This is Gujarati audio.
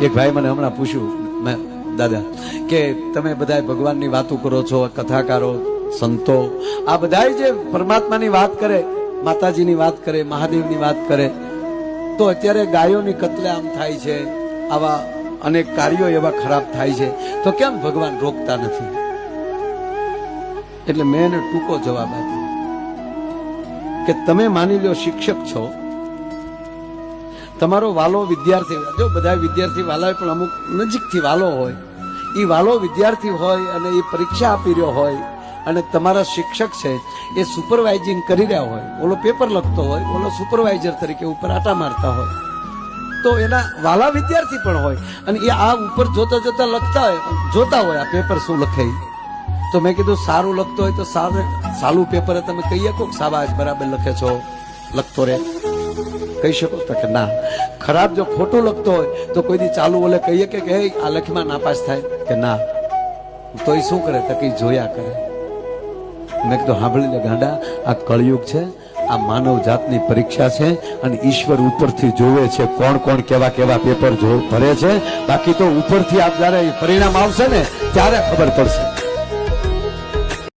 એક ભાઈ મને હમણાં પૂછ્યું, દાદા કે તમે બધા ભગવાનની વાતો કરો છો, કથાકારો, સંતો, આ બધા જે પરમાત્માની વાત કરે, માતાજીની વાત કરે, મહાદેવની વાત કરે, તો અત્યારે ગાયોની કતલેઆમ થાય છે, આવા અનેક કાર્યો એવા ખરાબ થાય છે, તો કેમ ભગવાન રોકતા નથી? એટલે મેં એને ટૂંકો જવાબ આપ્યો કે તમે માની લો શિક્ષક છો, તમારો વાલો વિદ્યાર્થી, જો બધા વિદ્યાર્થી વાલા હોય પણ અમુક નજીકથી વાલો હોય, એ વાલો વિદ્યાર્થી હોય અને એ પરીક્ષા આપી રહ્યો હોય અને તમારા શિક્ષક છે એ સુપરવાઇઝિંગ કરી રહ્યા હોય, ઓલો પેપર લખતો હોય, ઓલો સુપરવાઇઝર તરીકે ઉપર આટા મારતા હોય, તો એના વાલા વિદ્યાર્થી પણ હોય અને એ આ ઉપર જોતા જોતા લખતા હોય, જોતા હોય આ પેપર શું લખે. તો મેં કીધું સારું લખતો હોય તો સારું પેપર તમે કહી શકો શાબાશ બરાબર લખે છો, લખતો રે, કહી શકો? તો કે ના. ખરાબ જો ખોટું લખતો હોય તો કોઈ દી ચાલુ ઓલે કહીએ કે આ લખીમાં નાપાસ થાય? કે ના. તો એ શું કરે? તો કઈ જોયા કરે. મેં કીધું સાંભળી લે ગાંડા, આ કળયુગ છે, આ માનવ જાતની પરીક્ષા છે અને ઈશ્વર ઉપરથી જોવે છે કોણ કોણ કેવા કેવા પેપર ભરે છે. બાકી તો ઉપરથી આપ જયારે પરિણામ આવશે ને ત્યારે ખબર પડશે.